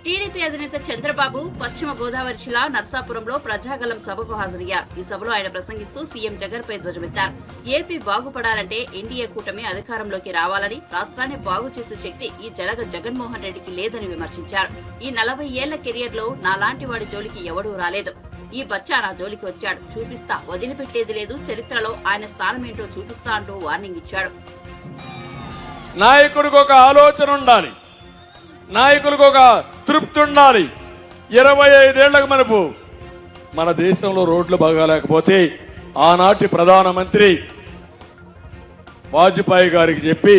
TDP అధినేత చంద్రబాబు పశ్చిమ గోదావరి జిల్లా నర్సాపురంలో ప్రజాగలం సభకు హాజరయ్యారు. ఈ సభలో ఆయన ప్రసంగిస్తూ సీఎం జగన్ పై ధ్వజమెత్తారు. ఏపీ బాగుపడాలంటే ఎన్డీఏ కూటమి అధికారంలోకి రావాలని, రాష్ట్రాన్ని బాగు చేసే శక్తి ఈ జలగ జగన్మోహన్ రెడ్డికి లేదని విమర్శించారు. ఈ 40 ఏళ్ల కెరియర్ లో నాలాంటి వాడి జోలికి ఎవడూ రాలేదు. ఈ బచ్చా నా జోలికి వచ్చాడు, చూపిస్తా, వదిలిపెట్టేది లేదు, చరిత్రలో ఆయన స్థానమేంటో చూపిస్తా అంటూ వార్నింగ్ ఇచ్చాడు. నాయకుడికి ఒక ఆలోచన ఉండాలి, నాయకులకు ఒక తృప్తి ఉండాలి. 25 ఏళ్లకు మనపు మన దేశంలో రోడ్లు బాగాలేకపోతే ఆనాటి ప్రధానమంత్రి వాజ్పేయి గారికి చెప్పి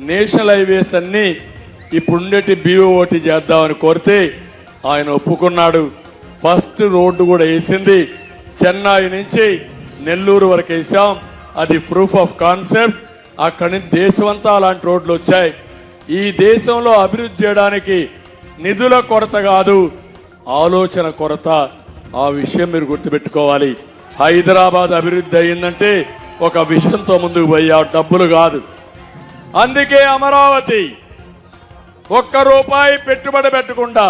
నేషనల్ హైవేస్ అన్ని ఇప్పుడుండేటి BOT చేద్దామని కోరితే ఆయన ఒప్పుకున్నాడు. ఫస్ట్ రోడ్డు కూడా వేసింది. చెన్నై నుంచి నెల్లూరు వరకు వేసాం. అది ప్రూఫ్ ఆఫ్ కాన్సెప్ట్. అక్కడి నుంచి దేశమంతా అలాంటి రోడ్లు వచ్చాయి. ఈ దేశంలో అభివృద్ధి చేయడానికి నిధుల కొరత కాదు, ఆలోచన కొరత. ఆ విషయం మీరు గుర్తుపెట్టుకోవాలి. హైదరాబాద్ అభివృద్ధి అయిందంటే ఒక విషయంతో ముందుకు పోయా, డబ్బులు కాదు. అందుకే అమరావతి ₹1 పెట్టుబడి పెట్టకుండా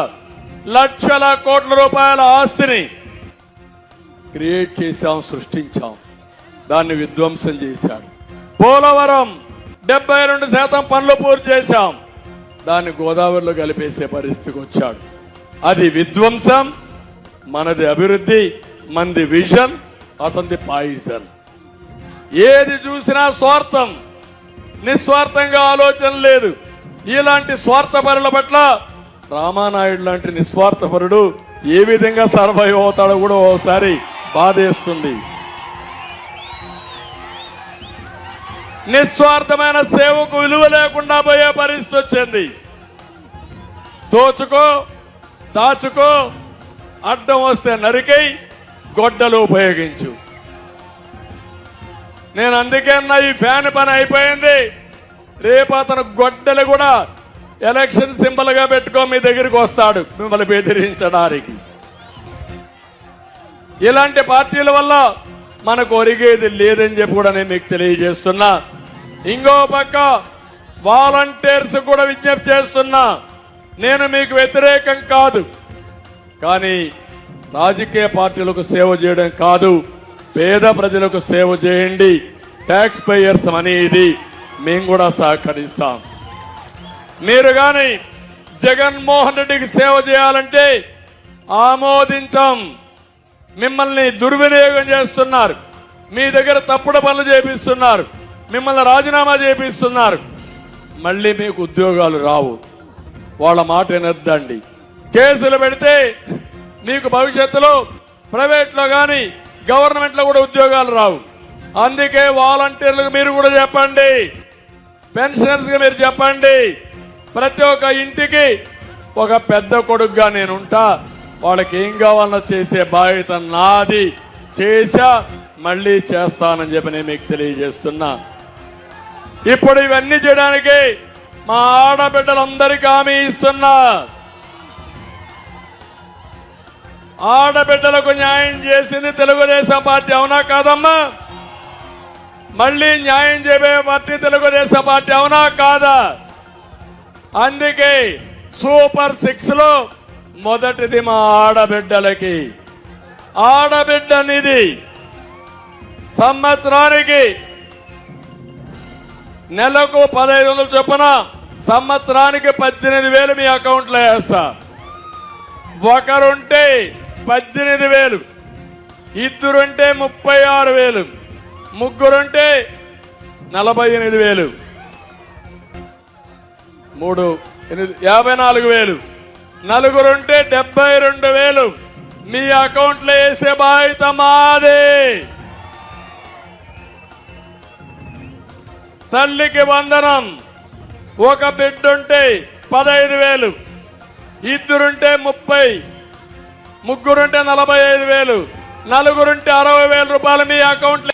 లక్షల కోట్ల రూపాయల ఆస్తిని క్రియేట్ చేశాం, సృష్టించాం. దాన్ని విధ్వంసం చేశాడు. పోలవరం 72% పనులు పూర్తి చేశాం. దాన్ని గోదావరిలో కలిపేసే పరిస్థితికి వచ్చాడు. అది విధ్వంసం, మనది అభివృద్ధి, మనది విజన్, అతనిది పాయిజన్. ఏది చూసినా స్వార్థం, నిస్వార్థంగా ఆలోచన లేదు. ఇలాంటి స్వార్థపరుల పట్ల రామానాయుడు లాంటి నిస్వార్థపరుడు ఏ విధంగా సర్వైవ్ అవుతాడో కూడా ఓసారి బాధేస్తుంది. నిస్వార్థమైన సేవకు విలువ లేకుండా పోయే పరిస్థితి వచ్చింది. దోచుకో, దాచుకో, అడ్డం వస్తే నరికై, గొడ్డలు ఉపయోగించు. నేను అందుకే ఈ ఫ్యాన్ పని అయిపోయింది. రేపు అతను గొడ్డలు కూడా ఎలక్షన్ సింబల్ గా పెట్టుకో మీ దగ్గరికి వస్తాడు మిమ్మల్ని బెదిరించడానికి. ఇలాంటి పార్టీల వల్ల మనకు ఒరిగేది లేదని చెప్పి కూడా నేను మీకు తెలియజేస్తున్నా. ఇంకో పక్క వాలంటీర్స్ కూడా విజ్ఞప్తి చేస్తున్నా. నేను మీకు వ్యతిరేకం కాదు, కానీ రాజకీయ పార్టీలకు సేవ చేయడం కాదు, పేద ప్రజలకు సేవ చేయండి. ట్యాక్స్ పేయర్స్ మనీ ఇది, మేము కూడా సహకరిస్తాం. మీరు కానీ జగన్మోహన్ రెడ్డికి సేవ చేయాలంటే ఆమోదించాం. మిమ్మల్ని దుర్వినియోగం చేస్తున్నారు, మీ దగ్గర తప్పుడు పనులు చేపిస్తున్నారు, మిమ్మల్ని రాజీనామా చేపిస్తున్నారు. మళ్ళీ మీకు ఉద్యోగాలు రావు. వాళ్ళ మాట వినొద్దండి. కేసులు పెడితే మీకు భవిష్యత్తులో ప్రైవేట్లో కానీ గవర్నమెంట్లో కూడా ఉద్యోగాలు రావు. అందుకే వాలంటీర్లకు మీరు కూడా చెప్పండి, పెన్షనర్స్కి మీరు చెప్పండి, ప్రతి ఒక్క ఇంటికి ఒక పెద్ద కొడుకుగా నేనుంటా, వాళ్ళకి ఏం కావాలన్నా చేసే బాధ్యత నాది, చేశా, మళ్ళీ చేస్తానని చెప్పి నేను మీకు తెలియజేస్తున్నా. ఇప్పుడు ఇవన్నీ చేయడానికి మా ఆడబిడ్డలందరికీ హామీ ఇస్తున్నా. ఆడబిడ్డలకు న్యాయం చేసింది తెలుగుదేశం పార్టీ, అవునా కాదమ్మా? మళ్ళీ న్యాయం చేయబోయే పార్టీ తెలుగుదేశం పార్టీ, అవునా కాదా? అందుకే సూపర్ 6 లో మొదటిది మా ఆడబిడ్డలకి. ఆడబిడ్డ నిధి సంవత్సరానికి నెలకు 1500 చొప్పున సంవత్సరానికి 18,000 మీ అకౌంట్లో వేస్తా. ఒకరుంటే 18,000, ఇద్దరుంటే 36,000, ముగ్గురుంటే 48,000, 3 54,000, నలుగురుంటే 72,000 మీ అకౌంట్లో వేసే బాధ్యత మాదే. తల్లికి వందనం, ఒక బిడ్డుంటే 15,000, ఇద్దరుంటే 30, ముగ్గురుంటే 45,000, నలుగురుంటే 60,000 రూపాయలు మీ అకౌంట్లో.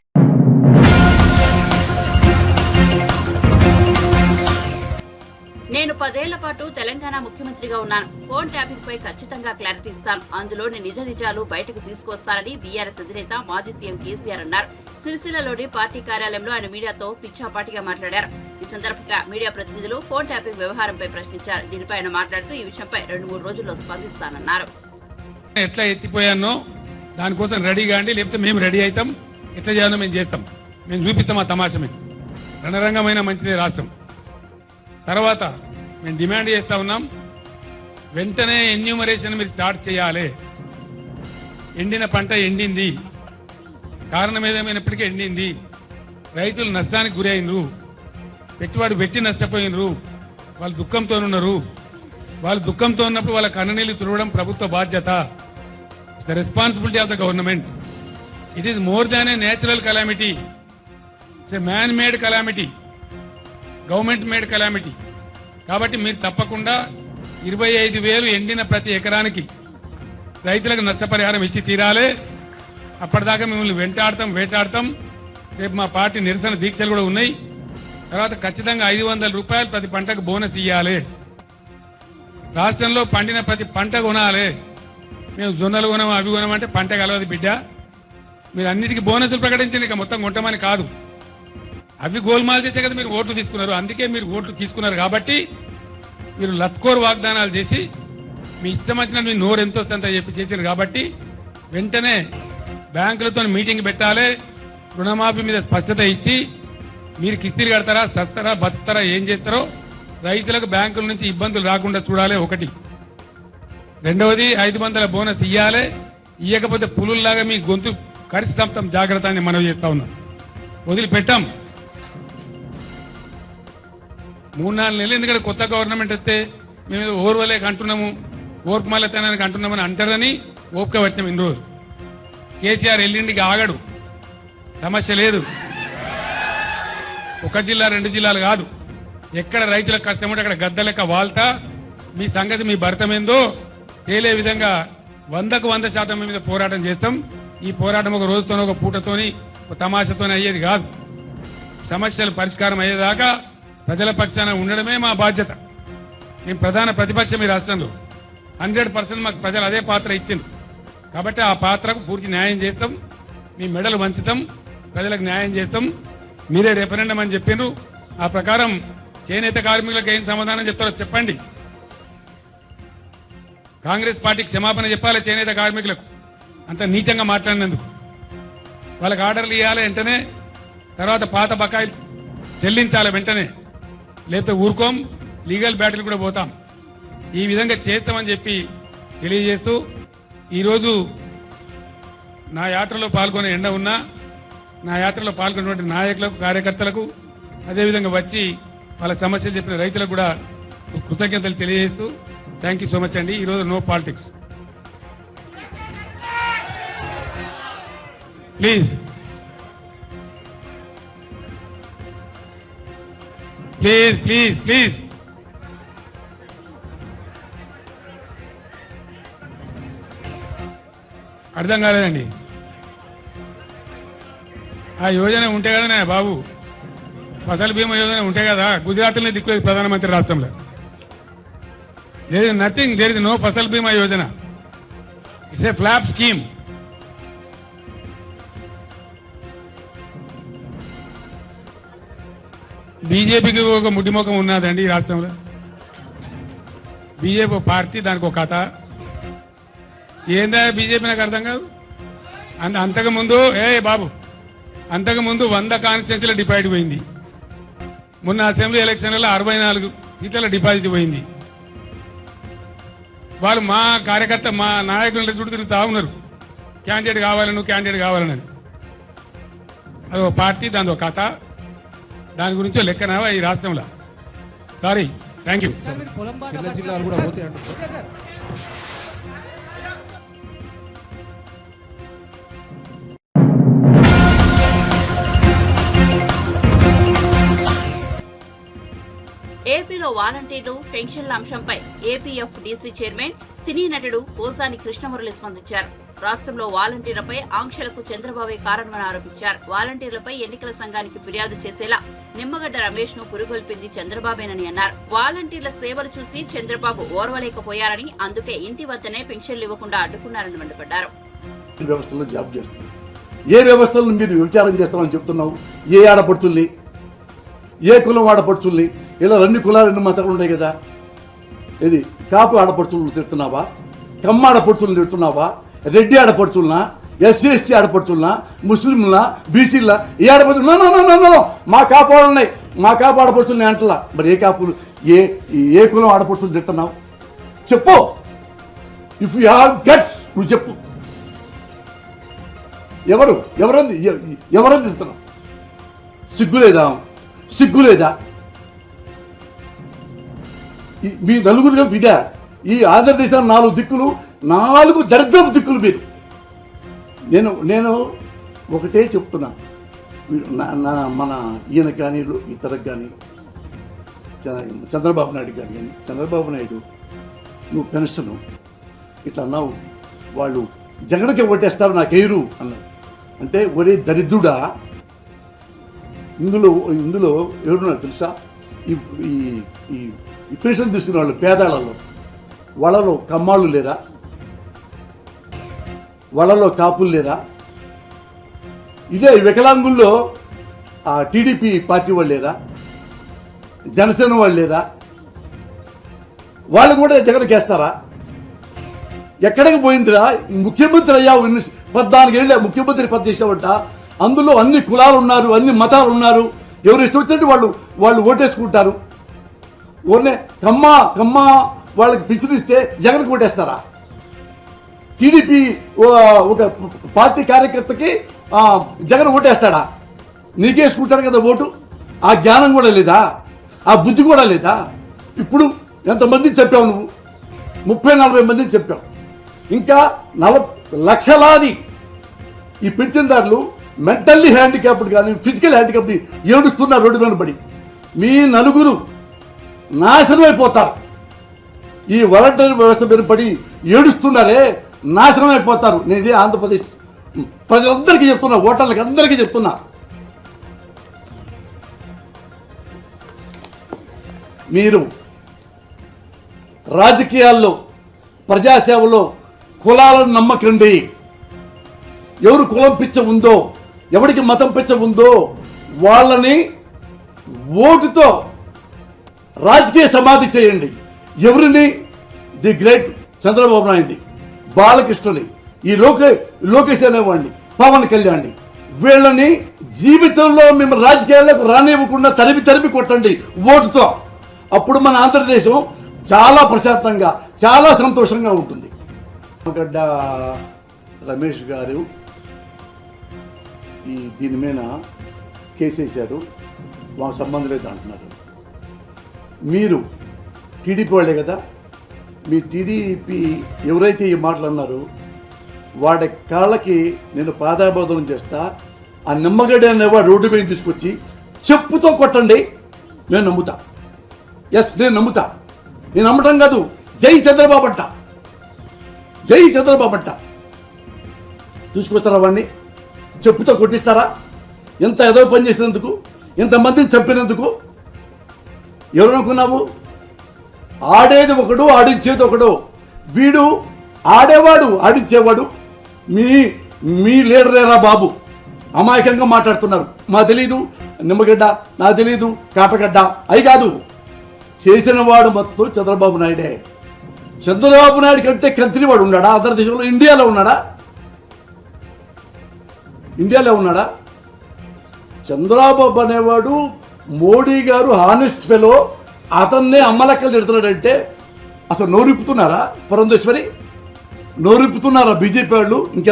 నేను 10 ఏళ్ల పాటు తెలంగాణ ముఖ్యమంత్రిగా ఉన్నాను. ఫోన్ ట్యాపింగ్ పై ఖచ్చితంగా క్లారిటీ ఇస్తాను. అందులోని నిజ నిజాలు బయటకు తీసుకొస్తానని బీఆర్ఎస్ అధినేత మాజీ సీఎం కేసీఆర్ అన్నారు. సిరిసిల్లలోని పార్టీ కార్యాలయంలో ఆయన మీడియాతో పిచ్చాపాటిగా మాట్లాడారు. ఈ సందర్భంగా మీడియా ప్రతినిధులు ఫోన్ ట్యాపింగ్ వ్యవహారంపై ప్రశ్నించారు. దీనిపై ఆయన మాట్లాడుతూ ఈ విషయంపై 2-3 రోజుల్లో స్పందిస్తానన్నారు. ఎట్లా ఎత్తిపోయానో దానికోసం రెడీగా అండి, లేకపోతే మేము రెడీ అవుతాం. ఎట్లా చేయాలో మేము చేస్తాం, మేము చూపిస్తాం. ఆ తమాషా మీకు రణరంగమైన మంచిదే రాష్ట్రం. తర్వాత మేము డిమాండ్ చేస్తా ఉన్నాం, వెంటనే ఎన్యూమరేషన్ మీరు స్టార్ట్ చేయాలి. ఎండిన పంట ఎండింది, కారణం ఏదేమైనప్పటికీ ఎండింది. రైతులు నష్టానికి గురైనరు, పెట్టుబడి పెట్టి నష్టపోయినరు, వాళ్ళు దుఃఖంతో ఉన్నారు. వాళ్ళు దుఃఖంతో ఉన్నప్పుడు వాళ్ళ కన్ననీళ్లు తుడవడం ప్రభుత్వ బాధ్యత. It's the responsibility of the government. It is more than A natural calamity, it's a man made calamity, government made calamity. కాబట్టి మీరు తప్పకుండా 25,000 ఎండిన ప్రతి ఎకరానికి రైతులకు నష్టపరిహారం ఇచ్చి తీరాలి. అప్పటిదాకా మిమ్మల్ని వేటాడతాం. రేపు మా పార్టీ నిరసన దీక్షలు కూడా ఉన్నాయి. తర్వాత ఖచ్చితంగా 500 రూపాయలు ప్రతి పంటకు బోనస్ ఇవ్వాలి. రాష్ట్రంలో పండిన ప్రతి పంట కొనాలి. మేము జొన్నలు కొనం, అవి కొనమంటే పంట కలవదు బిడ్డ. మీరు అన్నిటికీ బోనసులు ప్రకటించండి, ఇక మొత్తం కొంటమని కాదు. అవి గోల్మాల్ చేసే కదా మీరు ఓట్లు తీసుకున్నారు. అందుకే మీరు ఓట్లు తీసుకున్నారు కాబట్టి మీరు లత్కోర్ వాగ్దానాలు చేసి మీ ఇష్టం వచ్చిన మీ నోరు ఎంత వస్తుందంత చెప్పి చేశారు. కాబట్టి వెంటనే బ్యాంకులతో మీటింగ్ పెట్టాలి. రుణమాఫీ మీద స్పష్టత ఇచ్చి మీరు కిస్తీలు కడతారా, సస్తారా, బతుకుతారా, ఏం చేస్తారో రైతులకు బ్యాంకుల నుంచి ఇబ్బందులు రాకుండా చూడాలి. ఒకటి. రెండవది 500 బోనస్ ఇవ్వాలి. ఇవ్వకపోతే పులుల్లాగా మీ గొంతు కరిసి చంపుతాం, జాగ్రత్త అని మనం చేస్తా ఉన్నాం. వదిలిపెట్టాం. 3-4 నెలలు ఎందుకంటే కొత్త గవర్నమెంట్ వస్తే మేము ఓర్వలేక అంటున్నాము, ఓర్పు మల్లతనానికి అంటున్నామని అంటారని ఓపిక వచ్చాం ఇన్ని రోజులు. కేసీఆర్ ఎల్లుండికి ఆగడు, సమస్య లేదు. 1 జిల్లా 2 జిల్లాలు కాదు, ఎక్కడ రైతులకు కష్టం ఉంటే అక్కడ గద్ద లెక్క వాల్తా మీ సంగతి మీ భర్తమేందో తేలే విధంగా 100కు 100% మీద పోరాటం చేస్తాం. ఈ పోరాటం ఒక రోజుతోనో ఒక పూటతోని ఒక తమాషతోనే అయ్యేది కాదు. సమస్యలు పరిష్కారం అయ్యేదాకా ప్రజల పక్షాన ఉండడమే మా బాధ్యత. మేము ప్రధాన ప్రతిపక్షం ఈ రాష్ట్రంలో. 100% మాకు ప్రజలు అదే పాత్ర ఇచ్చింది. కాబట్టి ఆ పాత్రకు పూర్తి న్యాయం చేస్తాం. మీ మెడలు వంచుతాం, ప్రజలకు న్యాయం చేస్తాం. మీరే రెఫరెండం అని చెప్పిండ్రు. ఆ ప్రకారం చేనేత కార్మికులకు ఏం సమాధానం చెప్తారో చెప్పండి. కాంగ్రెస్ పార్టీకి క్షమాపణ చెప్పాలి చేనేత కార్మికులకు అంత నీచంగా మాట్లాడినందుకు. వాళ్ళకి ఆర్డర్లు ఇవ్వాలి వెంటనే. తర్వాత పాత బకాయిలు చెల్లించాలి వెంటనే, లేకపోతే ఊరుకోం, లీగల్ బ్యాటిల్ కూడా పోతాం. ఈ విధంగా చేస్తామని చెప్పి తెలియజేస్తూ ఈరోజు నా యాత్రలో పాల్గొనే ఎండ ఉన్నా నా యాత్రలో పాల్గొన్నటువంటి నాయకులకు, కార్యకర్తలకు, అదేవిధంగా వచ్చి వాళ్ళ సమస్యలు చెప్పిన రైతులకు కూడా కృతజ్ఞతలు తెలియజేస్తూ థ్యాంక్ యూ సో మచ్ అండి. ఈరోజు no politics please. Please please please అర్థం కాలేదండి. ఆ యోజన ఉంటే కదా బాబు, ఫసల్ బీమా యోజన ఉంటే కదా. గుజరాత్లోనే దిక్కులేదు ప్రధానమంత్రి రాష్ట్రంలో. There is nothing, there is no Fasal Bima Yojana. It's a flop scheme. బీజేపీకి ఒక ముడ్డిముఖం ఉన్నదండి ఈ రాష్ట్రంలో. బీజేపీ పార్టీ, దానికి ఒక కథ. ఏందా బీజేపీ నాకు అర్థం కాదు. అంతకుముందు అంతకుముందు 100 కాన్స్టిట్యూన్సీల డిపాజిట్ పోయింది. మొన్న అసెంబ్లీ ఎలక్షన్లలో 64 సీట్ల డిపాజిట్ పోయింది. వాళ్ళు మా కార్యకర్త, మా నాయకుల చుట్టూ తిరుగుతా ఉన్నారు, క్యాండిడేట్ కావాలని. అది ఒక పార్టీ, దాని ఒక కథ. దాని గురించో లెక్కన ఈ రాష్ట్రంలో. Sorry, thank you. చిన్న జిల్లాలు కూడా పోతాయి అంటారు. ఏపీలో వాలంటీర్లు పెన్షన్ల అంశంపై ఏపీఎఫ్ డీసీ చైర్మన్, సినీ నటుడు పోసాని కృష్ణమురళి స్పందించారు. రాష్ట్రంలో వాలంటీర్లపై ఆంక్షలకు చంద్రబాబే కారణమని ఆరోపించారు. వాలంటీర్లపై ఎన్నికల సంఘానికి ఫిర్యాదు చేసేలా నిమ్మగడ్డ రమేష్ ను పురుగొల్పింది చంద్రబాబేనని అన్నారు. వాలంటీర్ల సేవలు చూసి చంద్రబాబు ఓర్వలేకపోయారని, అందుకే ఇంటి వద్దనే పెన్షన్లు ఇవ్వకుండా అడ్డుకున్నారని మండిపడ్డారు. వ్యవస్థలో జాబ్ చేస్తున్నారు. ఏ వ్యవస్థలను మీరు విచారం చేస్తామని చెప్తున్నావు? ఏ ఆడపడుతుంది, ఏ కులం ఆడపడుతుంది? ఇలా అన్ని కులాలు ఎన్ని మతాలు ఉన్నాయి కదా. ఇది కాపు ఆడపడుతులను తిడుతున్నావా? కమ్మ ఆడపడుతులను తిడుతున్నావా? రెడ్డి ఆడపడుతున్నా, ఎస్సీ ఎస్టీ ఆడపడుతున్నా, ముస్లింలా, బీసీలా ఏ ఆడపడుతున్నా? మా కాపు వాళ్ళని, మా కాపు ఆడపడుతున్నాయి అంటలా. మరి ఏ కాపులు, ఏ కులం ఆడపడుతులు తిడుతున్నావు? చెప్పు. ఇఫ్ యూ హ్యావ్ గట్స్ నువ్వు చెప్పు. ఎవరని తిడుతున్నావు? సిగ్గులేదా? మీ నలుగురు ఇదా? ఈ ఆంధ్రదేశం 4 దిక్కులు, 4 దరిద్రపు దిక్కులు మీరు. నేను ఒకటే చెప్తున్నా, మన ఈయనకు కానీ ఇతరకు కానీ చంద్రబాబు నాయుడు కానీ చంద్రబాబు నాయుడు నువ్వు పెన్షన్ ఇట్లా అన్నావు, వాళ్ళు జగన్కి ఓటేస్తారు నాకేరు అన్నారు. అంటే ఒరే దరిద్రుడా, ఇందులో ఎవరున్నారు తెలుసా? ఈ పెన్షన్ తీసుకునే వాళ్ళు పేదాళ్ళలో, వాళ్ళలో కమ్మాళ్ళు లేరా? వాళ్ళలో కాపులు లేరా? ఇదే వికలాంగుల్లో ఆ టీడీపీ పార్టీ వాళ్ళు లేరా? జనసేన వాళ్ళు లేరా? వాళ్ళు కూడా జగన్కి వేస్తారా? ఎక్కడికి పోయిందిరా? ముఖ్యమంత్రి అయ్యావు, 14 ఏళ్ళ ముఖ్యమంత్రి పని చేసావంట. అందులో అన్ని కులాలు ఉన్నారు, అన్ని మతాలు ఉన్నారు. ఎవరు ఇష్టం వచ్చినట్టు వాళ్ళు ఓటేసుకుంటారు. ఓన్లే కమ్మ వాళ్ళకి పిచ్చినిస్తే జగన్కి ఓటేస్తారా? టీడీపీ ఒక పార్టీ కార్యకర్తకి జగన్ ఓటేస్తాడా? నీకేసుకుంటాడు కదా ఓటు. ఆ జ్ఞానం కూడా లేదా? ఆ బుద్ధి కూడా లేదా? ఇప్పుడు ఎంతమందిని చెప్పావు నువ్వు? 30-40 మందిని చెప్పావు. ఇంకా 40 లక్షలాది ఈ పెన్షన్దారులు మెంటల్లీ హ్యాండిక్యాప్డ్ కానీ ఫిజికల్ హ్యాండిక్యాప్డ్ ఏడుస్తున్నారు రోడ్డు మీద పడి. మీ నలుగురు నాశనం అయిపోతారు. ఈ వాలంటీర్ వ్యవస్థ మీద పడి ఏడుస్తున్నారే, నాశనం అయిపోతారు. నేను ఇదే ఆంధ్రప్రదేశ్ ప్రజలందరికీ చెప్తున్నా, ఓటర్లకి అందరికీ చెప్తున్నా. మీరు రాజకీయాల్లో, ప్రజాసేవలో కులాలను నమ్మకండి. ఎవరు కులం పిచ్చ ఉందో, ఎవరికి మతం పిచ్చ ఉందో వాళ్ళని ఓటుతో రాజకీయ సమాధి చేయండి. ఎవరిని? ది గ్రేట్ చంద్రబాబు నాయుడు, బాలకృష్ణని, ఈ లోకేష్ అనేవాడిని, పవన్ కళ్యాణ్ని, వీళ్ళని జీవితంలో మేము రాజకీయాలకు రానివ్వకుండా తరిమి కొట్టండి ఓటుతో. అప్పుడు మన ఆంధ్రదేశం చాలా ప్రశాంతంగా, చాలా సంతోషంగా ఉంటుంది. గడ్డ రమేష్ గారు దీని మీద కేసేశారు, మాకు సంబంధం లేదు అంటున్నారు. మీరు టీడీపీ వాళ్ళే కదా. మీ టీడీపీ ఎవరైతే ఈ మాటలు అన్నారో వాడి కాళ్ళకి నేను పాదాబోధనం చేస్తా. ఆ నిమ్మగడ్డ అనేవాడు రోడ్డు మీద తీసుకొచ్చి చెప్పుతో కొట్టండి, నేను నమ్ముతా. నేను నమ్ముతా. నేను నమ్మటం కాదు, జై చంద్రబాబు అంట, జై చంద్రబాబు అంట. తీసుకొస్తారా వాడిని? చెప్పుతో కొట్టిస్తారా? ఎంత ఏదో పని చేసినందుకు, ఎంతమందిని చంపినందుకు. ఎవరనుకున్నావు? ఆడేది ఒకడు, ఆడించేది ఒకడు. వీడు ఆడేవాడు, ఆడించేవాడు. మీ లీడరేరా బాబు. అమాయకంగా మాట్లాడుతున్నారు. మా తెలీదు నిమ్మగడ్డ, నా తెలీదు కాటగడ్డ, అయి కాదు. చేసిన వాడు మొత్తం చంద్రబాబు నాయుడే. చంద్రబాబు నాయుడు కంటే కంత్రివాడు ఉన్నాడా ఆంధ్రదేశంలో? ఇండియాలో ఉన్నాడా? చంద్రబాబు అనేవాడు మోడీ గారు హానెస్ట్ ఫెలో, అతన్నే అమ్మలెక్కలు తిడుతున్నాడంటే అసలు నోరిప్పుతున్నారా? పురంధేశ్వరి నోరిప్పుతున్నారా బీజేపీ వాళ్ళు? ఇంకా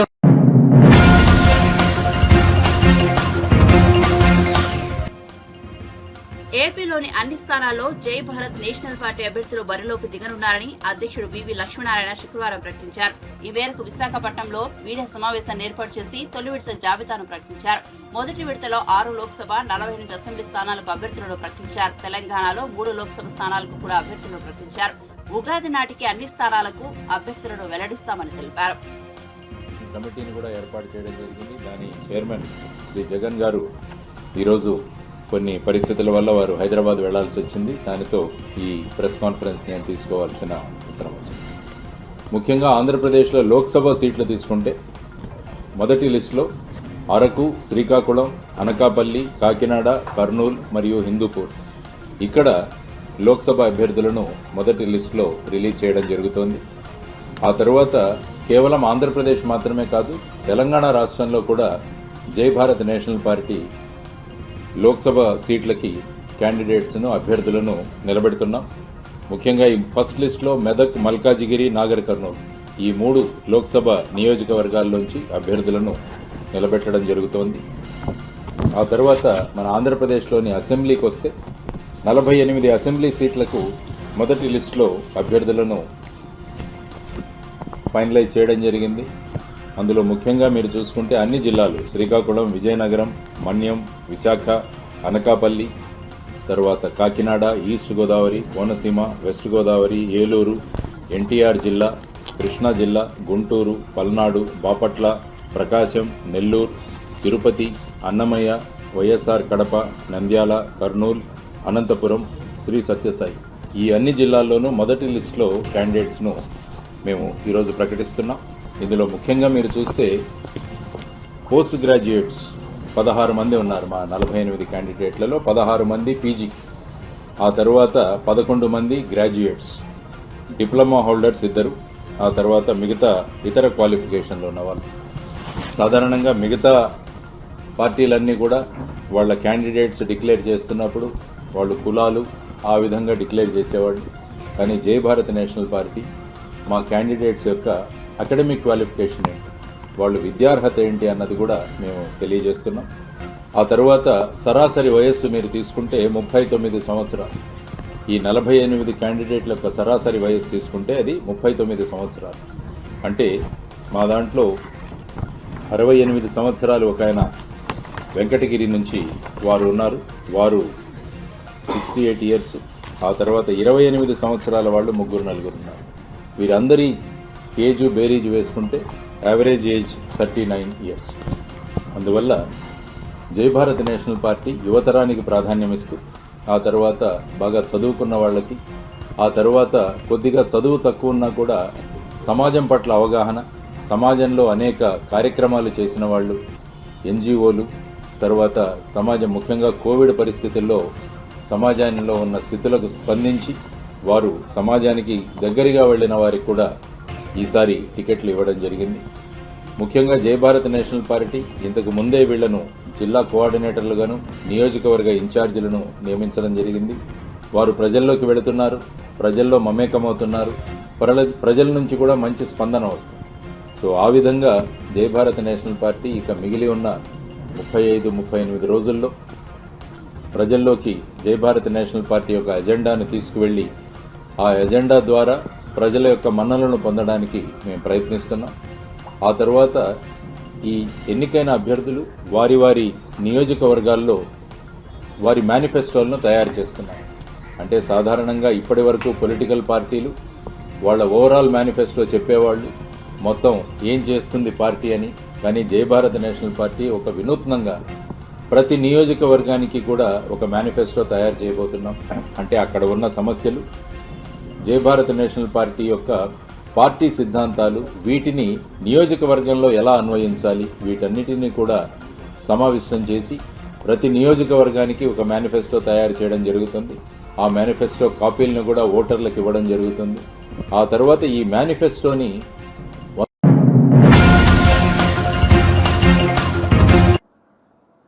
ఏపీలోని అన్ని స్థానాల్లో జై భారత్ నేషనల్ పార్టీ అభ్యర్థులు బరిలోకి దిగనున్నారని అధ్యక్షుడు వివి లక్ష్మీనారాయణ శుక్రవారం ప్రకటించారు. ఈ మేరకు విశాఖపట్నంలో మీడియా సమావేశాన్ని ఏర్పాటు చేసి తొలి విడత జాబితాను ప్రకటించారు. మొదటి విడతలో 6 లోక్సభ, 48 అసెంబ్లీ స్థానాలకు అభ్యర్థులను ప్రకటించారు. తెలంగాణలో 3 లోక్సభ స్థానాలకు కూడా అభ్యర్థులను ప్రకటించారు. ఉగాది నాటికి అన్ని స్థానాలకు అభ్యర్థులను వెల్లడిస్తామని తెలిపారు. కమిటీని కూడా ఏర్పాటు చేయడం జరిగింది. దాని చైర్మన్ శ్రీ జగన్ గారు ఈరోజు కొన్ని పరిస్థితుల వల్ల వారు హైదరాబాద్ వెళ్లాల్సి వచ్చింది. దానితో ఈ ప్రెస్ కాన్ఫరెన్స్ నేను తీసుకోవాల్సిన అవసరం వచ్చింది. ముఖ్యంగా ఆంధ్రప్రదేశ్లో లోక్సభ సీట్లు తీసుకుంటే మొదటి లిస్టులో అరకు, శ్రీకాకుళం, అనకాపల్లి, కాకినాడ, కర్నూలు మరియు హిందూపూర్ ఇక్కడ లోక్సభ అభ్యర్థులను మొదటి లిస్టులో రిలీజ్ చేయడం జరుగుతోంది. ఆ తర్వాత కేవలం ఆంధ్రప్రదేశ్ మాత్రమే కాదు, తెలంగాణ రాష్ట్రంలో కూడా జై భారత్ నేషనల్ పార్టీ లోక్సభ సీట్లకి క్యాండిడేట్స్ను అభ్యర్థులను నిలబెడుతున్నాం. ముఖ్యంగా ఈ ఫస్ట్ లిస్టులో మెదక్, మల్కాజిగిరి, నాగర్ కర్నూలు ఈ 3 లోక్సభ నియోజకవర్గాల్లోంచి అభ్యర్థులను నిలబెట్టడం జరుగుతోంది. ఆ తర్వాత మన ఆంధ్రప్రదేశ్లోని అసెంబ్లీకి వస్తే 48 అసెంబ్లీ సీట్లకు మొదటి లిస్టులో అభ్యర్థులను ఫైనలైజ్ చేయడం జరిగింది. అందులో ముఖ్యంగా మీరు చూసుకుంటే అన్ని జిల్లాలు శ్రీకాకుళం, విజయనగరం, మన్యం, విశాఖ, అనకాపల్లి, తర్వాత కాకినాడ, ఈస్ట్ గోదావరి, కోనసీమ, వెస్ట్ గోదావరి, ఏలూరు, ఎన్టీఆర్ జిల్లా, కృష్ణా జిల్లా, గుంటూరు, పల్నాడు, బాపట్ల, ప్రకాశం, నెల్లూరు, తిరుపతి, అన్నమయ్య, వైఎస్ఆర్ కడప, నంద్యాల, కర్నూలు, అనంతపురం, శ్రీ సత్యసాయి ఈ అన్ని జిల్లాల్లోనూ మొదటి లిస్టులో క్యాండిడేట్స్ను మేము ఈరోజు ప్రకటిస్తున్నాం. ఇందులో ముఖ్యంగా మీరు చూస్తే పోస్ట్ గ్రాడ్యుయేట్స్ 16 మంది ఉన్నారు. మా 48 క్యాండిడేట్లలో 16 మంది పీజీ, ఆ తర్వాత 11 మంది గ్రాడ్యుయేట్స్, డిప్లొమా హోల్డర్స్ 2, ఆ తర్వాత మిగతా ఇతర క్వాలిఫికేషన్లు ఉన్నవాళ్ళు. సాధారణంగా మిగతా పార్టీలన్నీ కూడా వాళ్ళ క్యాండిడేట్స్ డిక్లేర్ చేస్తున్నప్పుడు వాళ్ళు కులాలు ఆ విధంగా డిక్లేర్ చేసేవాళ్ళు. కానీ జై భారత్ నేషనల్ పార్టీ మా క్యాండిడేట్స్ యొక్క అకాడమిక్ క్వాలిఫికేషన్ ఏంటి, వాళ్ళు విద్యార్హత ఏంటి అన్నది కూడా మేము తెలియజేస్తున్నాం. ఆ తర్వాత సరాసరి వయస్సు మీరు తీసుకుంటే 39 సంవత్సరాలు. ఈ 48 క్యాండిడేట్ల యొక్క సరాసరి వయస్సు తీసుకుంటే అది 39 సంవత్సరాలు. అంటే మా దాంట్లో 68 సంవత్సరాలు ఒక ఆయన వెంకటగిరి నుంచి వారు ఉన్నారు, వారు 68 ఇయర్స్. ఆ తర్వాత 28 సంవత్సరాల వాళ్ళు 3-4 ఉన్నారు. వీరందరి ఏజ్ బేరీజ్ వేసుకుంటే యావరేజ్ ఏజ్ 39 ఇయర్స్. అందువల్ల జై భారత్ నేషనల్ పార్టీ యువతరానికి ప్రాధాన్యం ఇస్తూ, ఆ తర్వాత బాగా చదువుకున్న వాళ్ళకి, ఆ తర్వాత కొద్దిగా చదువు తక్కువ ఉన్నా కూడా సమాజం పట్ల అవగాహన, సమాజంలో అనేక కార్యక్రమాలు చేసిన వాళ్ళు, ఎన్జిఓలు, తర్వాత సమాజం ముఖ్యంగా కోవిడ్ పరిస్థితుల్లో సమాజంలో ఉన్న స్థితులకు స్పందించి వారు సమాజానికి దగ్గరగా వెళ్ళిన వారికి కూడా ఈసారి టికెట్లు ఇవ్వడం జరిగింది. ముఖ్యంగా జై భారత్ నేషనల్ పార్టీ ఇంతకు ముందే వీళ్లను జిల్లా కోఆర్డినేటర్లుగాను, నియోజకవర్గ ఇన్ఛార్జీలను నియమించడం జరిగింది. వారు ప్రజల్లోకి వెళుతున్నారు, ప్రజల్లో మమేకమవుతున్నారు, ప్రజల నుంచి కూడా మంచి స్పందన వస్తుంది. సో ఆ విధంగా జై భారత్ నేషనల్ పార్టీ ఇక మిగిలి ఉన్న 35-38 రోజుల్లో ప్రజల్లోకి జై భారత్ నేషనల్ పార్టీ యొక్క ఎజెండాను తీసుకువెళ్ళి ఆ ఎజెండా ద్వారా ప్రజల యొక్క మన్ననలను పొందడానికి మేము ప్రయత్నిస్తున్నాం. ఆ తర్వాత ఈ ఎన్నికైన అభ్యర్థులు వారి వారి నియోజకవర్గాల్లో వారి మేనిఫెస్టోలను తయారు చేస్తున్నారు. అంటే సాధారణంగా ఇప్పటి వరకు పొలిటికల్ పార్టీలు వాళ్ళ ఓవరాల్ మేనిఫెస్టో చెప్పేవాళ్ళు, మొత్తం ఏం చేస్తుంది పార్టీ అని. కానీ జై భారత్ నేషనల్ పార్టీ ఒక వినూత్నంగా ప్రతి నియోజకవర్గానికి కూడా ఒక మేనిఫెస్టో తయారు చేయబోతున్నాం. అంటే అక్కడ ఉన్న సమస్యలు, జై భారత్ నేషనల్ పార్టీ యొక్క పార్టీ సిద్ధాంతాలు, వీటిని నియోజకవర్గంలో ఎలా అన్వయించాలి, వీటన్నిటినీ కూడా సమావిష్టం చేసి ప్రతి నియోజకవర్గానికి ఒక మేనిఫెస్టో తయారు చేయడం జరుగుతుంది. ఆ మేనిఫెస్టో కాపీలను కూడా ఓటర్లకు ఇవ్వడం జరుగుతుంది. ఆ తర్వాత ఈ మేనిఫెస్టోని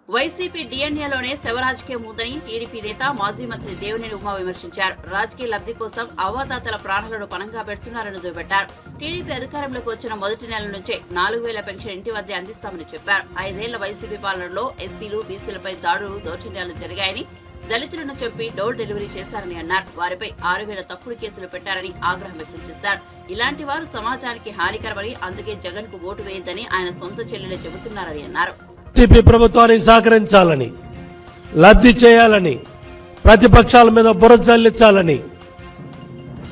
వైసీపీ డిఎన్ఏలోనే శవరాజకీయం ఉందని టీడీపీ నేత మాజీ మంత్రి దేవినేని ఉమా విమర్శించారు. రాజకీయ లబ్ధి కోసం అవ్వాతాతల ప్రాణాలను పణంగా పెడుతున్నారని దుయ్యబట్టారు. టీడీపీ అధికారంలోకి వచ్చిన మొదటి నెల నుంచే 4,000 పెన్షన్ ఇంటి వద్దే అందిస్తామని చెప్పారు. 5 ఏళ్ల వైసీపీ పాలనలో ఎస్సీలు, బీసీలపై దాడులు, దౌర్జన్యాలు జరిగాయని, దళితులను చెప్పి డోర్ డెలివరీ చేశారని అన్నారు. వారిపై 6,000 తప్పుడు కేసులు పెట్టారని ఆగ్రహం వ్యక్తం చేశారు. ఇలాంటి వారు సమాజానికి హానికరమని, అందుకే జగన్ కు ఓటు వేయొద్దని ఆయన సొంత చెల్లెలే చెబుతున్నారని అన్నారు. వైసీపీ ప్రభుత్వానికి సహకరించాలని, లబ్ధి చేయాలని, ప్రతిపక్షాల మీద బురద జల్లించాలని,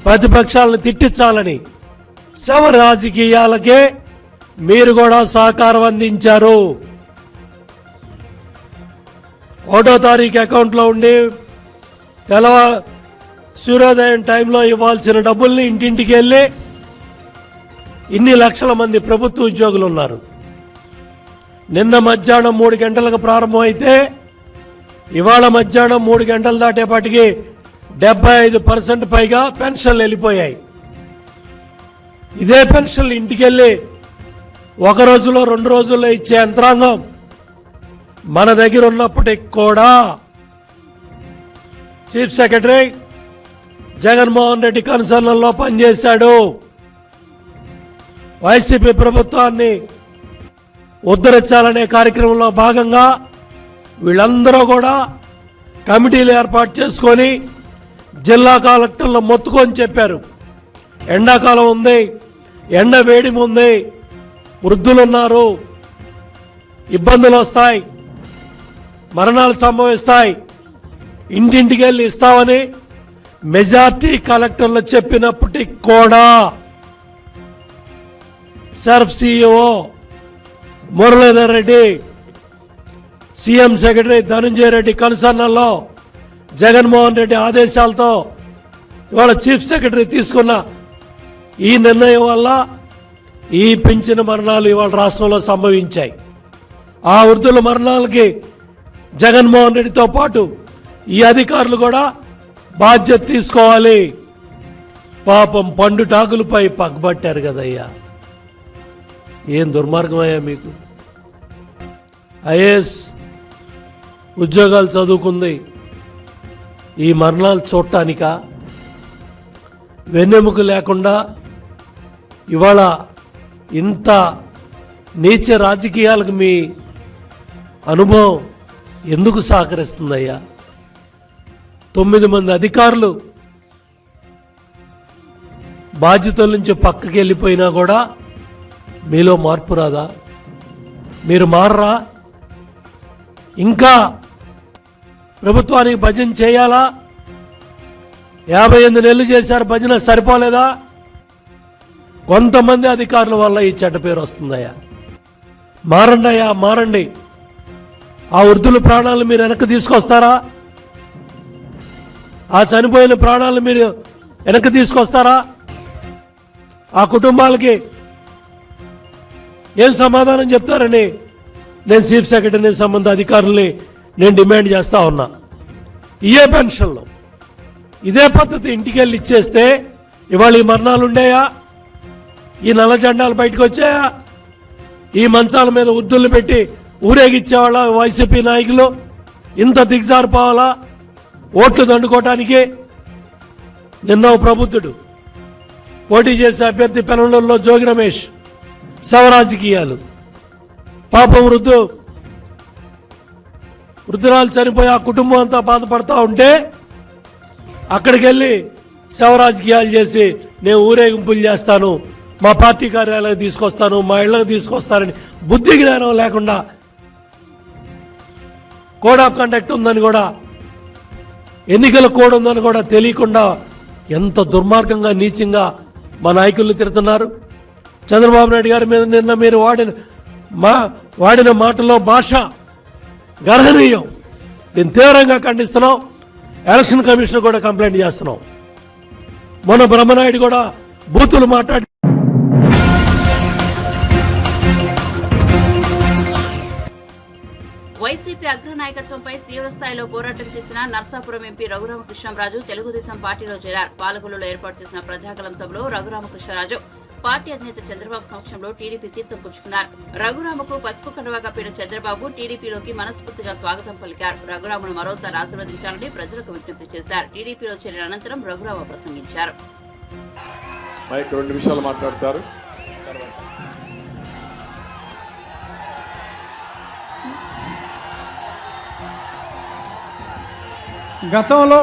ప్రతిపక్షాలను తిట్టించాలని శవ రాజకీయాలకే మీరు కూడా సహకారం అందించారు. 1వ తారీఖు అకౌంట్లో ఉండి సూర్యోదయం టైంలో ఇవ్వాల్సిన డబ్బుల్ని ఇంటింటికి వెళ్ళి ఇన్ని లక్షల మంది ప్రభుత్వ ఉద్యోగులు ఉన్నారు. నిన్న మధ్యాహ్నం 3 గంటలకు ప్రారంభమైతే ఇవాళ మధ్యాహ్నం 3 గంటలు దాటేపాటికి 75% పైగా పెన్షన్లు వెళ్ళిపోయాయి. ఇదే పెన్షన్లు ఇంటికి వెళ్ళి 1 రోజులో 2 రోజుల్లో ఇచ్చే యంత్రాంగం మన దగ్గర ఉన్నప్పటికి కూడా చీఫ్ సెక్రటరీ జగన్మోహన్ రెడ్డి కన్సర్న్లో పనిచేశాడు. వైసీపీ ప్రభుత్వాన్ని ఉద్ధరించాలనే కార్యక్రమంలో భాగంగా వీళ్ళందరూ కూడా కమిటీలు ఏర్పాటు చేసుకొని జిల్లా కలెక్టర్లు మొత్తుకొని చెప్పారు, ఎండాకాలం ఉంది, ఎండ వేడి ఉంది, వృద్ధులు ఉన్నారు, ఇబ్బందులు వస్తాయి, మరణాలు సంభవిస్తాయి, ఇంటింటికి వెళ్ళి ఇస్తామని మెజార్టీ కలెక్టర్లు చెప్పినప్పటికీ కూడా SERP CEO Muralidhar Reddy, CM secretary Dhananjaya Reddy కన్సర్న్లో జగన్మోహన్ రెడ్డి ఆదేశాలతో ఇవాళ చీఫ్ సెక్రటరీ తీసుకున్న ఈ నిర్ణయం వల్ల ఈ పింఛను మరణాలు ఇవాళ రాష్ట్రంలో సంభవించాయి. ఆ వృద్ధుల మరణాలకి జగన్మోహన్ రెడ్డితో పాటు ఈ అధికారులు కూడా బాధ్యత తీసుకోవాలి. పాపం పండుటాకులపై పక్కబట్టారు కదయ్యా, ఏం దుర్మార్గమయ్యా మీకు. ఐఏఎస్ ఉద్యోగాలు చదువుకుంది ఈ మరణాలు చూడటానికా? వెన్నెముక లేకుండా ఇవాళ ఇంత నీచ రాజకీయాలకు మీ అనుభవం ఎందుకు సహకరిస్తుందయ్యా? 9 మంది అధికారులు బాధ్యతల నుంచి పక్కకి వెళ్ళిపోయినా కూడా మీలో మార్పు రాదా? మీరు మారరా? ఇంకా ప్రభుత్వానికి భజన చేయాలా? 58 నెలలు చేశారు, భజన సరిపోలేదా? కొంతమంది అధికారుల వల్ల ఈ చెడ్డ పేరు వస్తుందయ్యా. మారండి అయ్యా, మారండి. ఆ వృద్ధుల ప్రాణాలు మీరు వెనక్కి తీసుకొస్తారా? ఆ చనిపోయిన ప్రాణాలు మీరు వెనక్కి తీసుకొస్తారా? ఆ కుటుంబాలకి ఏం సమాధానం చెప్తారని నేను చీఫ్ సెక్రటరీని, సంబంధ అధికారుల్ని నేను డిమాండ్ చేస్తా ఉన్నా. ఇదే పెన్షన్లు ఇదే పద్ధతి ఇంటికి వెళ్ళి ఇచ్చేస్తే ఇవాళ ఈ మరణాలు ఉండేయా? ఈ నల్ల జెండాలు బయటకు వచ్చాయా? ఈ మంచాల మీద ఉద్దులు పెట్టి ఊరేగిచ్చేవాళ్ళ వైసీపీ నాయకులు ఇంత దిగజారిపోవాలా ఓట్లు దండుకోవటానికి? నిన్న ప్రబుద్ధుడు పోటీ చేసే అభ్యర్థి పెనంలో జోగి రమేష్ శవరాజకీయాలు. పాపం వృద్ధురాలు చనిపోయి ఆ కుటుంబం అంతా బాధపడతా ఉంటే అక్కడికి వెళ్ళి శవరాజకీయాలు చేసి నేను ఊరేగింపులు చేస్తాను, మా పార్టీ కార్యాలయం తీసుకొస్తాను, మా ఇళ్ళకు తీసుకొస్తానని బుద్ధి జ్ఞానం లేకుండా, కోడ్ ఆఫ్ కండక్ట్ ఉందని కూడా, ఎన్నికల కోడ్ ఉందని కూడా తెలియకుండా ఎంత దుర్మార్గంగా నీచంగా మా నాయకులు తిడుతున్నారు. చంద్రబాబు నాయుడు గారి మీద నిన్న మీరు వాడిన మాటలో భాష గర్హనీయం. దీన్ని తీవ్రంగా ఖండిస్తున్నాం. ఎలక్షన్ కమిషన్ కూడా కంప్లైంట్ చేస్తున్నాం. మొన్న బ్రహ్మనాయుడు కూడా బూతులు మాట్లాడి వైసీపీ అగ్రనాయకత్వంపై తీవ్రస్థాయిలో పోరాటం చేసిన నర్సాపురం ఎంపీ రఘురామకృష్ణరాజు తెలుగుదేశం పార్టీలో చేరారు. పాలకొల్లులో ఏర్పాటు చేసిన ప్రజాగలం సభలో రఘురామకృష్ణరాజు పార్టీ అధినేత చంద్రబాబు సమక్షంలో టీడీపీ తీర్థం పుచ్చుకున్నారు. రఘురామకు పసుపు కండువా కప్పిన చంద్రబాబు టీడీపీలోకి మనస్ఫూర్తిగా స్వాగతం పలికారు. రఘురామును మరోసారి ఆశీర్వదించాలని ప్రజలకు విజ్ఞప్తి చేశారు. టీడీపీలో చేరిన అనంతరం రఘురామ ప్రసంగించారు. మైక్ 2 నిమిషాలు మాట్లాడతారు. గతంలో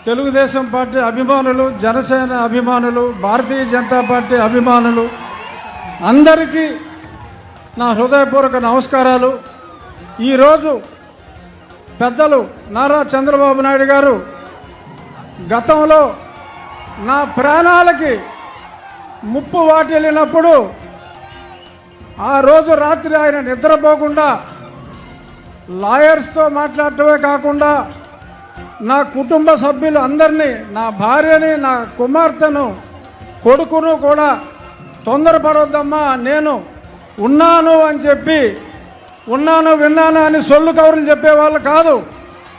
తెలుగుదేశం పార్టీ అభిమానులు, జనసేన అభిమానులు, భారతీయ జనతా పార్టీ అభిమానులు అందరికీ నా హృదయపూర్వక నమస్కారాలు. ఈరోజు పెద్దలు నారా చంద్రబాబు నాయుడు గారు గతంలో నా ప్రాణాలకి ముప్పు వాటిల్లినప్పుడు ఆ రోజు రాత్రి ఆయన నిద్రపోకుండా లాయర్స్తో మాట్లాడటమే కాకుండా నా కుటుంబ సభ్యులు అందరినీ, నా భార్యని, నా కుమార్తెను, కొడుకును కూడా తొందరపడొద్దమ్మా, నేను ఉన్నాను అని చెప్పి, ఉన్నాను విన్నాను అని సొల్లు కబుర్లు చెప్పేవాళ్ళు కాదు.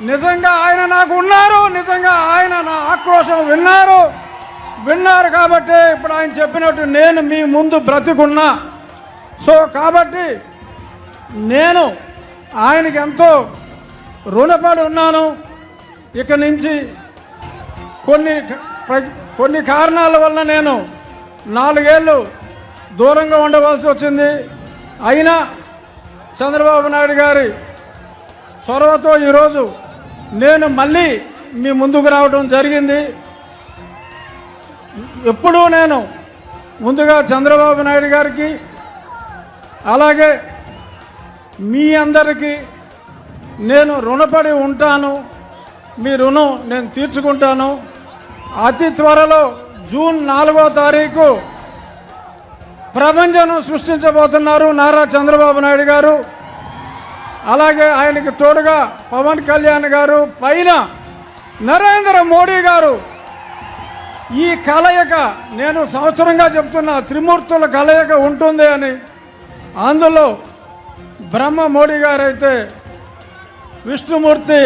నిజంగా ఆయన నాకు ఉన్నారు, నిజంగా ఆయన నా ఆక్రోశం విన్నారు కాబట్టి ఇప్పుడు ఆయన చెప్పినట్టు నేను మీ ముందు బ్రతికున్నా. సో కాబట్టి నేను ఆయనకి ఎంతో రుణపడి ఉన్నాను. ఇక నుంచి కొన్ని కారణాల వల్ల నేను 4 ఏళ్ళు దూరంగా ఉండవలసి వచ్చింది. అయినా చంద్రబాబు నాయుడు గారి చొరవతో ఈరోజు నేను మళ్ళీ మీ ముందుకు రావడం జరిగింది. ఎప్పుడూ నేను ముందుగా చంద్రబాబు నాయుడు గారికి, అలాగే మీ అందరికీ నేను రుణపడి ఉంటాను. మీ రుణం నేను తీర్చుకుంటాను. అతి త్వరలో జూన్ 4వ తారీఖు ప్రపంచం సృష్టించబోతున్నారు నారా చంద్రబాబు నాయుడు గారు. అలాగే ఆయనకి తోడుగా పవన్ కళ్యాణ్ గారు, పైన నరేంద్ర మోడీ గారు. ఈ కలయిక నేను సంవత్సరంగా చెప్తున్న త్రిమూర్తుల కలయిక ఉంటుంది అని. అందులో బ్రహ్మ మోడీ గారు అయితే, విష్ణుమూర్తి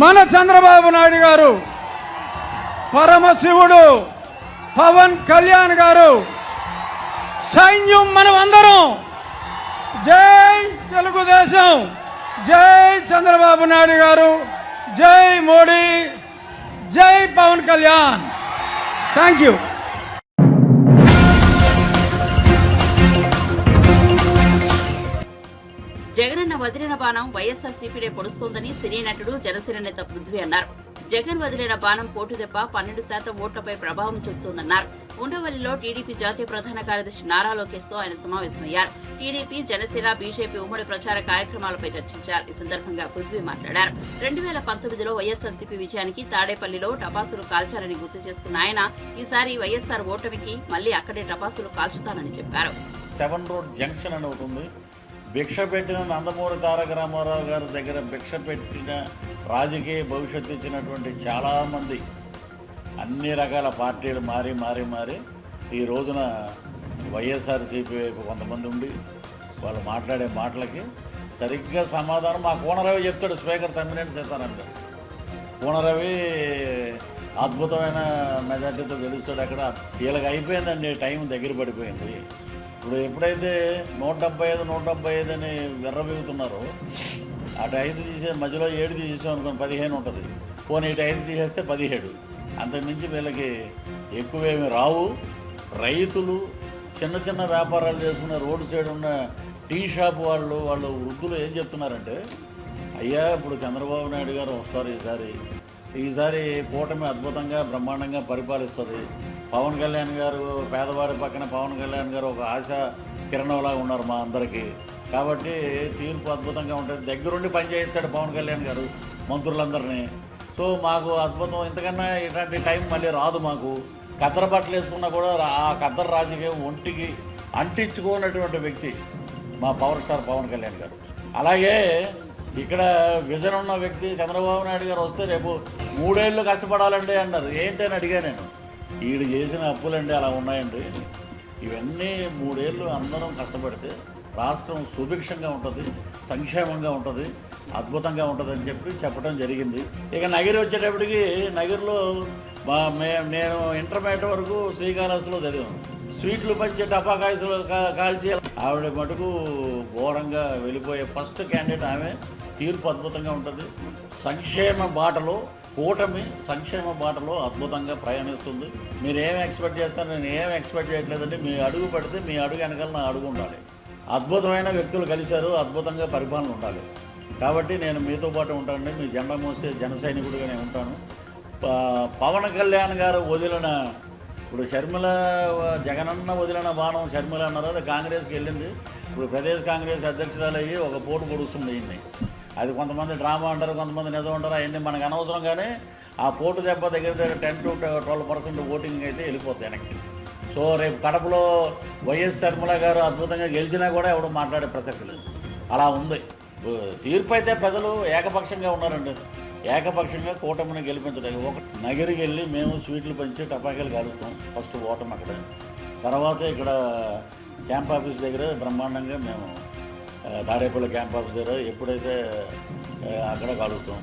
మన చంద్రబాబు నాయుడు గారు, పరమశివుడు పవన్ కళ్యాణ్ గారు, సైన్యం మనం అందరం. జై తెలుగుదేశం, జై చంద్రబాబు నాయుడు గారు, జై మోడీ, జై పవన్ కళ్యాణ్. Thank you. జగనన్న వదిలిన బాణం వైఎస్ఆర్సీపీనే పొడుస్తోందని సినీ నటుడు జనసేన నేత పృథ్వీ అన్నారు. జగన్ వదిలిన బాణం పోటు దెబ్బ 12% ఓట్లపై ప్రభావం చూపుతోందన్నారు. ఉండవల్లిలో టీడీపీ జాతీయ ప్రధాన కార్యదర్శి నారా లోకేష్ తో ఆయన సమావేశమయ్యారు. టీడీపీ, జనసేన, బీజేపీ ఉమ్మడి ప్రచార కార్యక్రమాలపై చర్చించారు. ఈ సందర్భంగా పృథ్వీ మాట్లాడారు. 2019లో వైఎస్ఆర్సీపీ విజయానికి తాడేపల్లిలో టపాసులు కాల్చారని గుర్తు చేసుకున్న ఆయన, ఈసారి వైఎస్ఆర్ ఓటమికి మళ్లీ అక్కడే టపాసులు కాల్చుతానని చెప్పారు. 7 రోడ్ జంక్షన్ అని ఒకటి ఉంది. భిక్ష పెట్టిన నందమూరి తారక రామారావు గారి దగ్గర భిక్ష పెట్టిన, రాజకీయ భవిష్యత్తు ఇచ్చినటువంటి చాలామంది అన్ని రకాల పార్టీలు మారి ఈ రోజున వైఎస్ఆర్సీపీ వైపు కొంతమంది ఉండి వాళ్ళు మాట్లాడే మాటలకి సరిగ్గా సమాధానం మా కోనరవి చెప్తాడు. స్పీకర్ తమ్మినేని సీతారాం గారు, కోనరవి అద్భుతమైన మెజార్టీతో గెలుస్తాడు. అక్కడ వీళ్ళకి అయిపోయిందండి, టైం దగ్గర పడిపోయింది. ఇప్పుడు ఎప్పుడైతే 175 అని విర్రబీగుతున్నారో, అటు 5 తీసే మధ్యలో 7 తీసేసాం అనుకోండి 15 ఉంటుంది. పోనీ ఇటు 5 తీసేస్తే 17. అంతకుమించి వీళ్ళకి ఎక్కువేమి రావు. రైతులు, చిన్న వ్యాపారాలు చేసుకున్న రోడ్డు సైడ్ ఉన్న టీ షాప్ వాళ్ళు వృద్ధులు ఏం చెప్తున్నారంటే, అయ్యా ఇప్పుడు చంద్రబాబు నాయుడు గారు వస్తారు, ఈసారి కూటమి అద్భుతంగా బ్రహ్మాండంగా పరిపాలిస్తుంది. పవన్ కళ్యాణ్ గారు, పేదవాడి పక్కన పవన్ కళ్యాణ్ గారు ఒక ఆశా కిరణంలాగా ఉన్నారు మా అందరికీ. కాబట్టి తీర్పు అద్భుతంగా ఉంటుంది. దగ్గరుండి పనిచేయిస్తాడు పవన్ కళ్యాణ్ గారు మంత్రులందరినీ. సో మాకు అద్భుతం, ఇంతకన్నా ఇట్లాంటి టైం మళ్ళీ రాదు మాకు. కద్దరు బట్టలు వేసుకున్నా కూడా ఆ కద్దరు రాజకీయం ఒంటికి అంటించుకున్నటువంటి వ్యక్తి మా పవర్ స్టార్ పవన్ కళ్యాణ్ గారు. అలాగే ఇక్కడ విజన్ ఉన్న వ్యక్తి చంద్రబాబు నాయుడు గారు వస్తే రేపు 3 ఏళ్ళు కష్టపడాలండి అన్నారు. ఏంటని అడిగా నేను. వీడు చేసిన అప్పులండి అలా ఉన్నాయండి. ఇవన్నీ 3 ఏళ్ళు అందరం కష్టపడితే రాష్ట్రం సుభిక్షంగా ఉంటుంది, సంక్షేమంగా ఉంటుంది, అద్భుతంగా ఉంటుంది అని చెప్పడం జరిగింది. ఇక నగిరి వచ్చేటప్పటికి, నగిరిలో నేను ఇంటర్మీడియట్ వరకు శ్రీకాళహస్తిలో చదివాను. స్వీట్లు పంచే టపాకాయలు కాల్చి ఆవిడ మటుకు ఘోరంగా వెళ్ళిపోయే ఫస్ట్ క్యాండిడేట్ ఆమె. తీర్పు అద్భుతంగా ఉంటుంది. సంక్షేమ బాటలో కూటమి సంక్షేమ బాటలో అద్భుతంగా ప్రయాణిస్తుంది. మీరు ఏం ఎక్స్పెక్ట్ చేస్తారు? నేను ఏం ఎక్స్పెక్ట్ చేయట్లేదండి. మీ అడుగు పెడితే మీ అడుగు వెనకాల నా అడుగు ఉండాలి. అద్భుతమైన వ్యక్తులు కలిశారు, అద్భుతంగా పరిపాలన ఉండాలి. కాబట్టి నేను మీతో పాటు ఉంటానండి. మీ జెండా మోసే జన సైనికుడిగా నేను ఉంటాను. పవన్ కళ్యాణ్ గారు వదిలిన, ఇప్పుడు షర్మిల, జగనన్న వదిలిన బాణం షర్మిల అన్నారు, అది కాంగ్రెస్కి వెళ్ళింది. ఇప్పుడు ప్రదేశ్ కాంగ్రెస్ అధ్యక్షురాలు అయ్యి ఒక పోటు పొడుస్తుంది ఈయన్ని. అది కొంతమంది డ్రామా అంటారు, కొంతమంది నిజం అంటారు. అవన్నీ మనకు అనవసరం. కానీ ఆ పోటు దెబ్బ దగ్గర 10 to 12% ఓటింగ్ అయితే వెళ్ళిపోతుంది వెనక్కి. సో రేపు కడపలో వైఎస్ శర్మల గారు అద్భుతంగా గెలిచినా కూడా ఎవడు మాట్లాడే ప్రసక్తి లేదు. అలా ఉంది తీర్పు. అయితే ప్రజలు ఏకపక్షంగా ఉన్నారండి. ఏకపక్షంగా కూటమిని గెలిపించడానికి ఒక నగరికి వెళ్ళి మేము స్వీట్లు పంచి టపాకాయలు కాలుస్తాం. ఫస్ట్ ఓటమి అక్కడ, తర్వాత ఇక్కడ క్యాంప్ ఆఫీస్ దగ్గర బ్రహ్మాండంగా మేము తాడేపల్లి క్యాంప్ ఆఫీస్ దగ్గర ఎప్పుడైతే అక్కడ కాలుస్తాం.